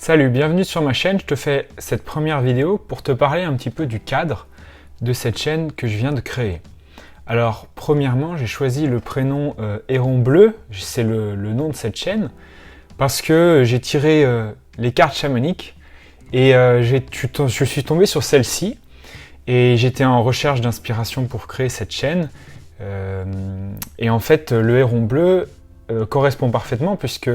Salut, bienvenue sur ma chaîne. Je te fais cette première vidéo pour te parler un petit peu du cadre de cette chaîne que je viens de créer. Alors, premièrement, j'ai choisi le prénom Héron Bleu, c'est le nom de cette chaîne, parce que j'ai tiré les cartes chamaniques et je suis tombé sur celle-ci et j'étais en recherche d'inspiration pour créer cette chaîne. Et en fait, le Héron Bleu correspond parfaitement puisque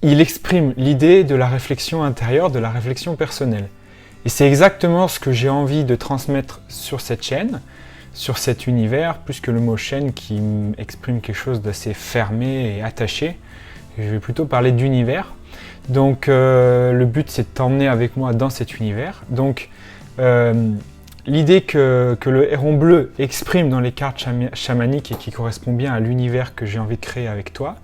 il exprime l'idée de la réflexion intérieure, de la réflexion personnelle. Et c'est exactement ce que j'ai envie de transmettre sur cette chaîne, sur cet univers, plus que le mot chaîne qui exprime quelque chose d'assez fermé et attaché. Je vais plutôt parler d'univers. Donc le but c'est de t'emmener avec moi dans cet univers. Donc l'idée que le Héron Bleu exprime dans les cartes chamaniques et qui correspond bien à l'univers que j'ai envie de créer avec toi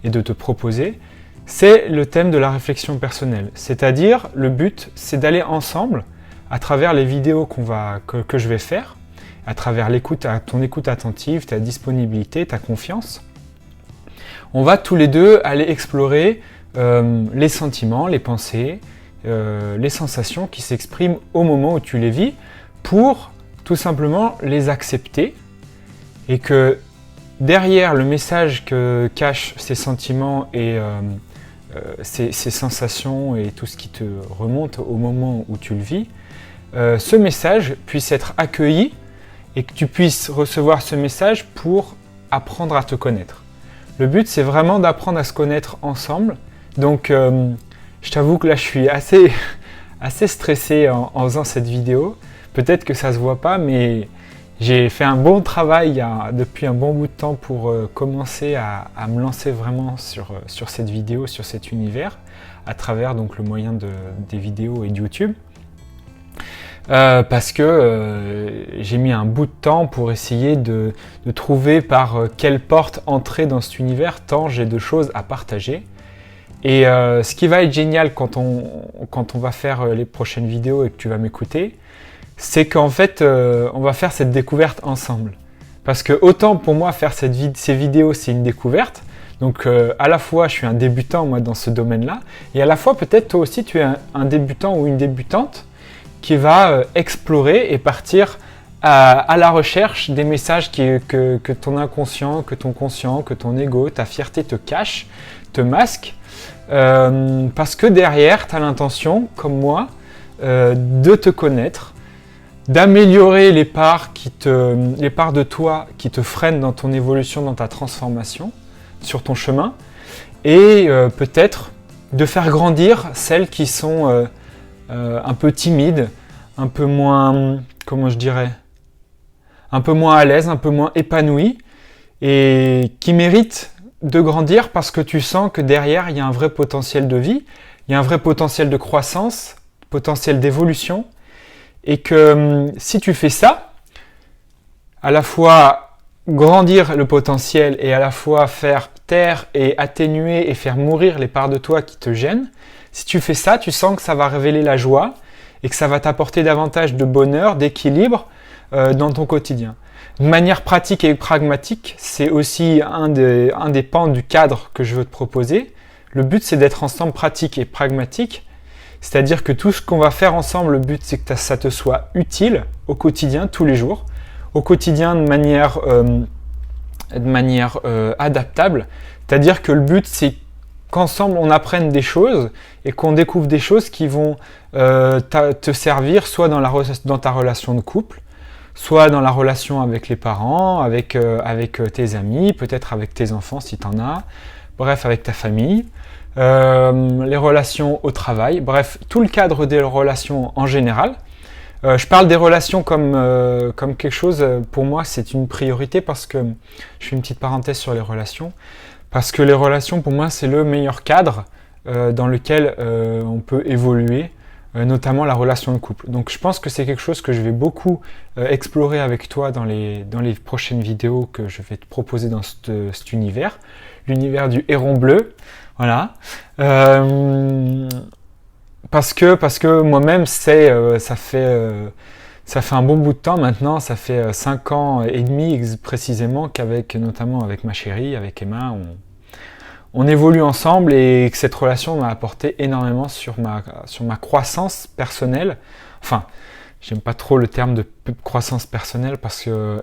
et de te proposer, c'est le thème de la réflexion personnelle. C'est-à-dire, le but, c'est d'aller ensemble, à travers les vidéos que je vais faire, à travers ton écoute attentive, ta disponibilité, ta confiance. On va tous les deux aller explorer les sentiments, les pensées, les sensations qui s'expriment au moment où tu les vis, pour tout simplement les accepter et que derrière le message que cachent ces sentiments et ces sensations et tout ce qui te remonte au moment où tu le vis, ce message puisse être accueilli et que tu puisses recevoir ce message pour apprendre à te connaître. Le but, c'est vraiment d'apprendre à se connaître ensemble. Donc, je t'avoue que là, je suis assez stressé en faisant cette vidéo. Peut-être que ça ne se voit pas, mais j'ai fait un bon travail depuis un bon bout de temps pour commencer à me lancer vraiment sur cette vidéo, sur cet univers, à travers donc le moyen des vidéos et de YouTube. Parce que j'ai mis un bout de temps pour essayer de trouver par quelle porte entrer dans cet univers, tant j'ai de choses à partager. Et ce qui va être génial quand on va faire les prochaines vidéos et que tu vas m'écouter, c'est qu'en fait, on va faire cette découverte ensemble. Parce que autant pour moi, faire ces vidéos, c'est une découverte. Donc à la fois, je suis un débutant moi dans ce domaine-là, et à la fois, peut-être toi aussi, tu es un débutant ou une débutante qui va explorer et partir à la recherche des messages que ton inconscient, que ton conscient, que ton ego, ta fierté te cache, te masque. Parce que derrière, tu as l'intention, comme moi, de te connaître, d'améliorer les parts de toi qui te freinent dans ton évolution, dans ta transformation, sur ton chemin, et peut-être de faire grandir celles qui sont un peu timides, un peu moins, comment je dirais, un peu moins à l'aise, un peu moins épanouies, et qui méritent de grandir parce que tu sens que derrière, il y a un vrai potentiel de vie, il y a un vrai potentiel de croissance, potentiel d'évolution, et que si tu fais ça, à la fois grandir le potentiel et à la fois faire taire et atténuer et faire mourir les parts de toi qui te gênent, si tu fais ça, tu sens que ça va révéler la joie et que ça va t'apporter davantage de bonheur, d'équilibre dans ton quotidien. De manière pratique et pragmatique, c'est aussi un des pans du cadre que je veux te proposer. Le but, c'est d'être ensemble pratique et pragmatique. C'est-à-dire que tout ce qu'on va faire ensemble, le but c'est que ça te soit utile au quotidien, tous les jours, au quotidien de manière adaptable. C'est-à-dire que le but c'est qu'ensemble on apprenne des choses et qu'on découvre des choses qui vont te servir soit dans ta relation de couple, soit dans la relation avec les parents, avec tes amis, peut-être avec tes enfants si tu en as, bref avec ta famille. Les relations au travail, bref, tout le cadre des relations en général. Je parle des relations comme quelque chose, pour moi, c'est une priorité parce que, je fais une petite parenthèse sur les relations, parce que les relations, pour moi, c'est le meilleur cadre dans lequel on peut évoluer, notamment la relation de couple. Donc, je pense que c'est quelque chose que je vais beaucoup explorer avec toi dans les prochaines vidéos que je vais te proposer dans cet univers, l'univers du Héron Bleu. Voilà, parce que moi-même ça fait un bon bout de temps maintenant, ça fait 5 ans et demi précisément notamment avec ma chérie, avec Emma, on évolue ensemble et que cette relation m'a apporté énormément sur ma croissance personnelle. Enfin, j'aime pas trop le terme de croissance personnelle parce que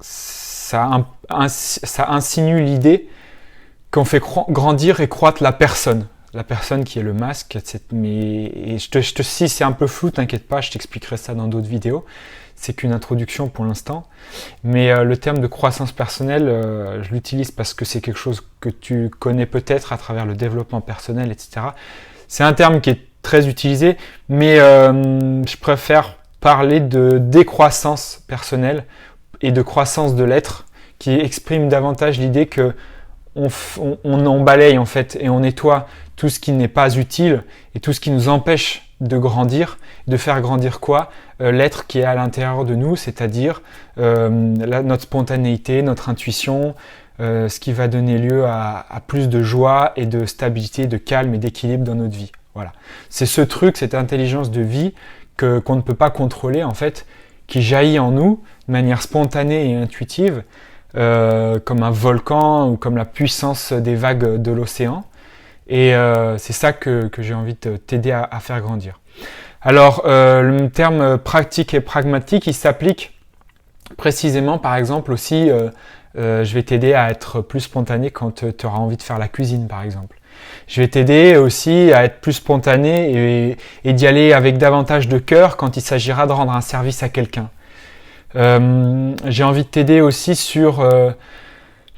ça insinue l'idée qu'on fait grandir et croître la personne qui est le masque, mais si c'est un peu flou, t'inquiète pas, je t'expliquerai ça dans d'autres vidéos. C'est qu'une introduction pour l'instant. Mais le terme de croissance personnelle, je l'utilise parce que c'est quelque chose que tu connais peut-être à travers le développement personnel, etc. C'est un terme qui est très utilisé, mais je préfère parler de décroissance personnelle et de croissance de l'être, qui exprime davantage l'idée que on balaye en fait et on nettoie tout ce qui n'est pas utile et tout ce qui nous empêche de grandir, de faire grandir quoi? L'être qui est à l'intérieur de nous, c'est-à-dire notre spontanéité, notre intuition, ce qui va donner lieu à plus de joie et de stabilité, de calme et d'équilibre dans notre vie. Voilà. C'est ce truc, cette intelligence de vie qu'on ne peut pas contrôler en fait, qui jaillit en nous de manière spontanée et intuitive, comme un volcan ou comme la puissance des vagues de l'océan. Et c'est ça que j'ai envie de t'aider à faire grandir. Alors, le terme pratique et pragmatique, il s'applique précisément, par exemple, aussi, je vais t'aider à être plus spontané quand tu auras envie de faire la cuisine, par exemple. Je vais t'aider aussi à être plus spontané et d'y aller avec davantage de cœur quand il s'agira de rendre un service à quelqu'un. J'ai envie de t'aider aussi sur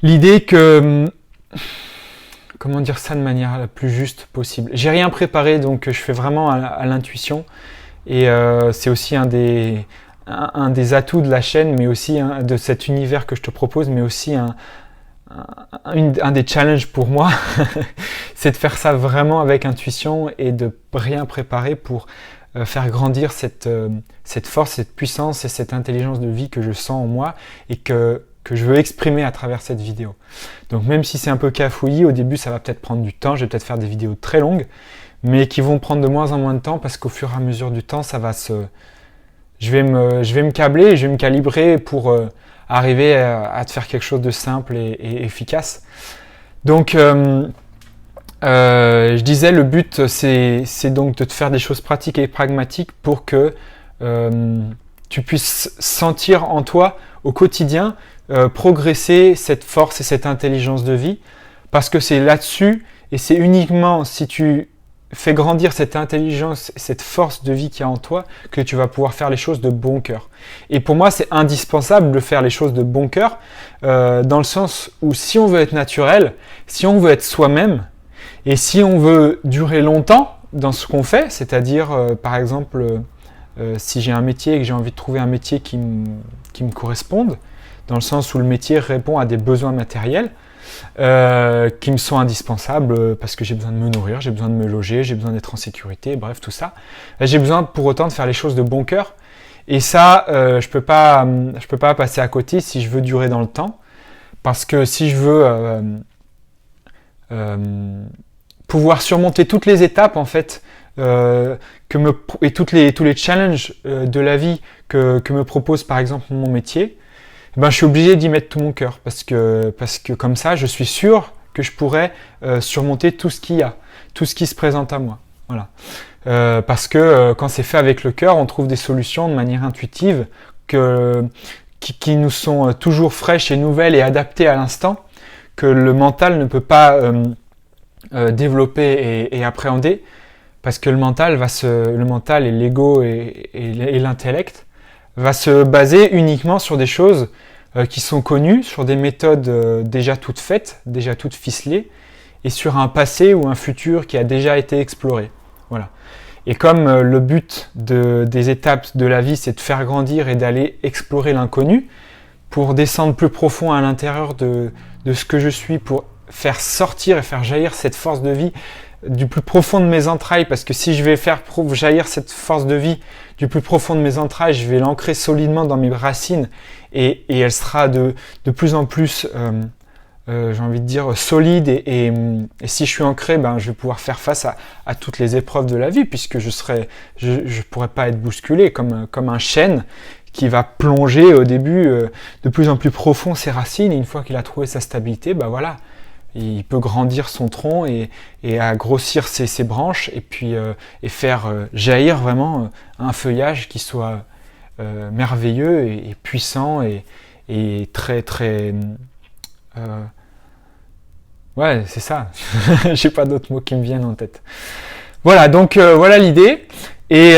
l'idée que... Comment dire ça de manière la plus juste possible? J'ai rien préparé, donc je fais vraiment à l'intuition. Et c'est aussi un des atouts de la chaîne, mais aussi de cet univers que je te propose, mais aussi un des challenges pour moi, c'est de faire ça vraiment avec intuition et de rien préparer pour faire grandir cette force, cette puissance et cette intelligence de vie que je sens en moi et que je veux exprimer à travers cette vidéo. Donc même si c'est un peu cafouillis, au début ça va peut-être prendre du temps, je vais peut-être faire des vidéos très longues, mais qui vont prendre de moins en moins de temps parce qu'au fur et à mesure du temps, je vais me câbler et je vais me calibrer pour arriver à te faire quelque chose de simple et efficace. Donc je disais, le but c'est donc de te faire des choses pratiques et pragmatiques pour que tu puisses sentir en toi au quotidien progresser cette force et cette intelligence de vie, parce que c'est là-dessus et c'est uniquement si tu fais grandir cette intelligence et cette force de vie qu'il y a en toi que tu vas pouvoir faire les choses de bon cœur. Et pour moi, c'est indispensable de faire les choses de bon cœur dans le sens où si on veut être naturel, si on veut être soi-même et si on veut durer longtemps dans ce qu'on fait, c'est-à-dire par exemple si j'ai un métier et que j'ai envie de trouver un métier qui me corresponde, dans le sens où le métier répond à des besoins matériels qui me sont indispensables parce que j'ai besoin de me nourrir, j'ai besoin de me loger, j'ai besoin d'être en sécurité, bref, tout ça. J'ai besoin pour autant de faire les choses de bon cœur. Et ça, je peux pas passer à côté si je veux durer dans le temps. Parce que si je veux pouvoir surmonter toutes les étapes, en fait, et tous les challenges de la vie que me propose par exemple mon métier, je suis obligé d'y mettre tout mon cœur parce que comme ça, je suis sûr que je pourrais surmonter tout ce qu'il y a, tout ce qui se présente à moi. Voilà. Parce que quand c'est fait avec le cœur, on trouve des solutions de manière intuitive qui nous sont toujours fraîches et nouvelles et adaptées à l'instant, que le mental ne peut pas développer et appréhender, parce que le mental et l'ego et l'intellect va se baser uniquement sur des choses qui sont connues, sur des méthodes déjà toutes faites, déjà toutes ficelées, et sur un passé ou un futur qui a déjà été exploré. Voilà. Et comme le but des étapes de la vie, c'est de faire grandir et d'aller explorer l'inconnu, pour descendre plus profond à l'intérieur de ce que je suis, pour faire sortir et faire jaillir cette force de vie du plus profond de mes entrailles, parce que si je vais faire jaillir cette force de vie du plus profond de mes entrailles, je vais l'ancrer solidement dans mes racines et elle sera de plus en plus, j'ai envie de dire, solide et si je suis ancré, je vais pouvoir faire face à toutes les épreuves de la vie, puisque je pourrais pas être bousculé comme un chêne qui va plonger au début de plus en plus profond ses racines, et une fois qu'il a trouvé sa stabilité, voilà, Il peut grandir son tronc et à grossir ses branches et puis et faire jaillir vraiment un feuillage qui soit merveilleux et puissant et très très ouais, c'est ça. J'ai pas d'autres mots qui me viennent en tête. Voilà, donc voilà l'idée. Et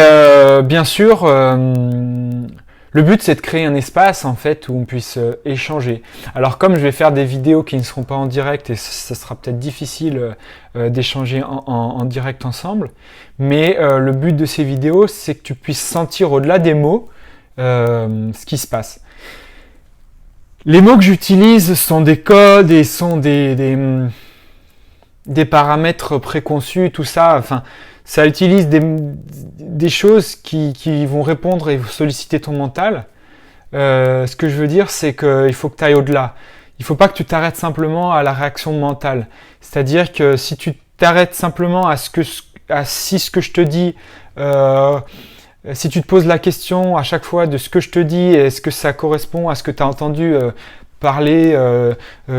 bien sûr, le but c'est de créer un espace en fait où on puisse échanger. Alors comme je vais faire des vidéos qui ne seront pas en direct et ça sera peut-être difficile d'échanger en direct ensemble, mais le but de ces vidéos c'est que tu puisses sentir au-delà des mots ce qui se passe. Les mots que j'utilise sont des codes et sont des paramètres préconçus, tout ça. Enfin, ça utilise des choses qui vont répondre et solliciter ton mental. Ce que je veux dire, c'est qu'il faut que tu ailles au-delà. Il ne faut pas que tu t'arrêtes simplement à la réaction mentale. C'est-à-dire que si tu t'arrêtes simplement à si ce que je te dis, si tu te poses la question à chaque fois de ce que je te dis, est-ce que ça correspond à ce que tu as entendu parler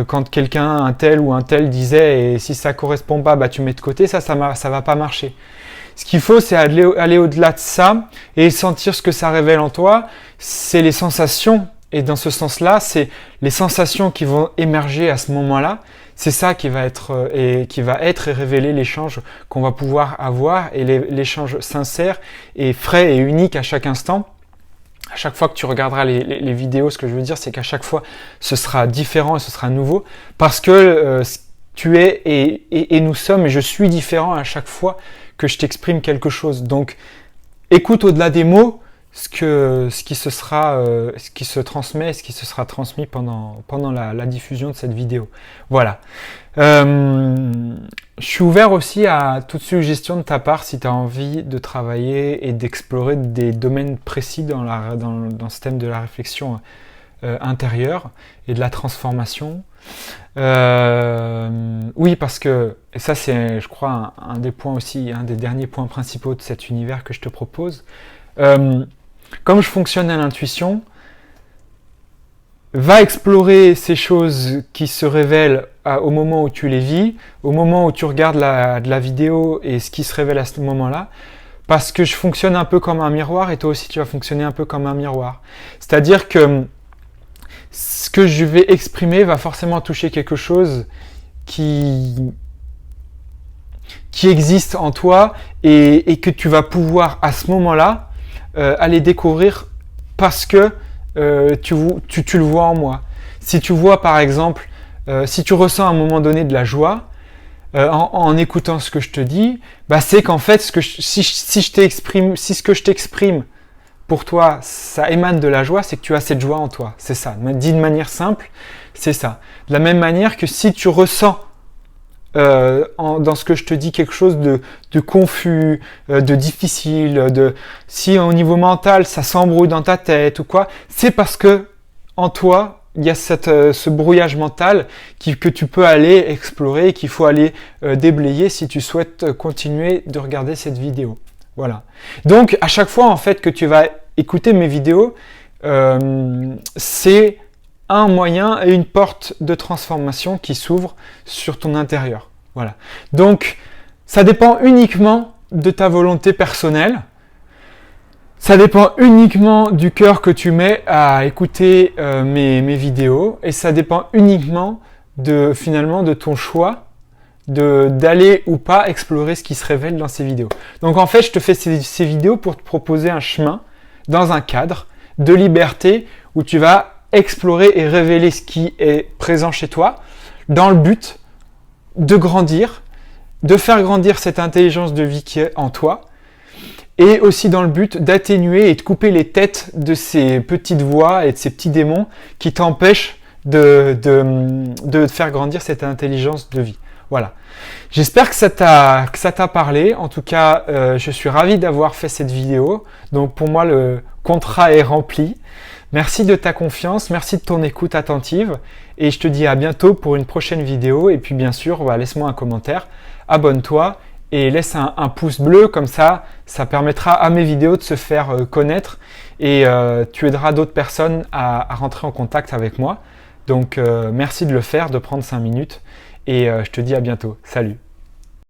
quand quelqu'un, un tel ou un tel disait, et si ça correspond pas, bah tu mets de côté, ça va pas marcher. Ce qu'il faut, c'est aller au-delà de ça et sentir ce que ça révèle en toi. C'est les sensations, et dans ce sens-là, c'est les sensations qui vont émerger à ce moment-là. C'est ça qui va être et révéler l'échange qu'on va pouvoir avoir et l'échange sincère et frais et unique à chaque instant. À chaque fois que tu regarderas les vidéos, ce que je veux dire, c'est qu'à chaque fois, ce sera différent et ce sera nouveau parce que tu es et nous sommes et je suis différent à chaque fois que je t'exprime quelque chose. Donc, écoute au-delà des mots ce qui se transmet, ce qui se sera transmis pendant la diffusion de cette vidéo. Voilà. Je suis ouvert aussi à toute suggestion de ta part si tu as envie de travailler et d'explorer des domaines précis dans ce thème de la réflexion intérieure et de la transformation. Oui, parce que, et ça c'est, je crois, un des points aussi, un des derniers points principaux de cet univers que je te propose. Comme je fonctionne à l'intuition, va explorer ces choses qui se révèlent au moment où tu les vis, au moment où tu regardes la vidéo et ce qui se révèle à ce moment-là, parce que je fonctionne un peu comme un miroir et toi aussi tu vas fonctionner un peu comme un miroir. C'est-à-dire que ce que je vais exprimer va forcément toucher quelque chose qui existe en toi et que tu vas pouvoir à ce moment-là aller découvrir parce que tu le vois en moi. Si tu vois par exemple, si tu ressens à un moment donné de la joie en écoutant ce que je te dis, bah c'est qu'en fait si ce que je t'exprime pour toi, ça émane de la joie, c'est que tu as cette joie en toi. C'est ça. Dit de manière simple, c'est ça. De la même manière que si tu ressens dans ce que je te dis quelque chose de confus, de difficile, si au niveau mental ça s'embrouille dans ta tête ou quoi, c'est parce que en toi il y a ce brouillage mental que tu peux aller explorer et qu'il faut aller déblayer si tu souhaites continuer de regarder cette vidéo. Voilà. Donc à chaque fois en fait que tu vas écouter mes vidéos, c'est un moyen et une porte de transformation qui s'ouvre sur ton intérieur. Voilà. Donc, ça dépend uniquement de ta volonté personnelle. Ça dépend uniquement du cœur que tu mets à écouter mes vidéos. Et ça dépend uniquement finalement de ton choix d'aller ou pas explorer ce qui se révèle dans ces vidéos. Donc en fait, je te fais ces vidéos pour te proposer un chemin dans un cadre de liberté où tu vas explorer et révéler ce qui est présent chez toi dans le but de grandir, de faire grandir cette intelligence de vie qui est en toi et aussi dans le but d'atténuer et de couper les têtes de ces petites voix et de ces petits démons qui t'empêchent de faire grandir cette intelligence de vie. Voilà. J'espère que ça t'a parlé. En tout cas, je suis ravi d'avoir fait cette vidéo. Donc pour moi, le contrat est rempli. Merci de ta confiance, merci de ton écoute attentive. Et je te dis à bientôt pour une prochaine vidéo. Et puis bien sûr, laisse-moi un commentaire, abonne-toi et laisse un pouce bleu. Comme ça permettra à mes vidéos de se faire connaître. Et tu aideras d'autres personnes à rentrer en contact avec moi. Donc merci de le faire, de prendre 5 minutes. et je te dis à bientôt. Salut!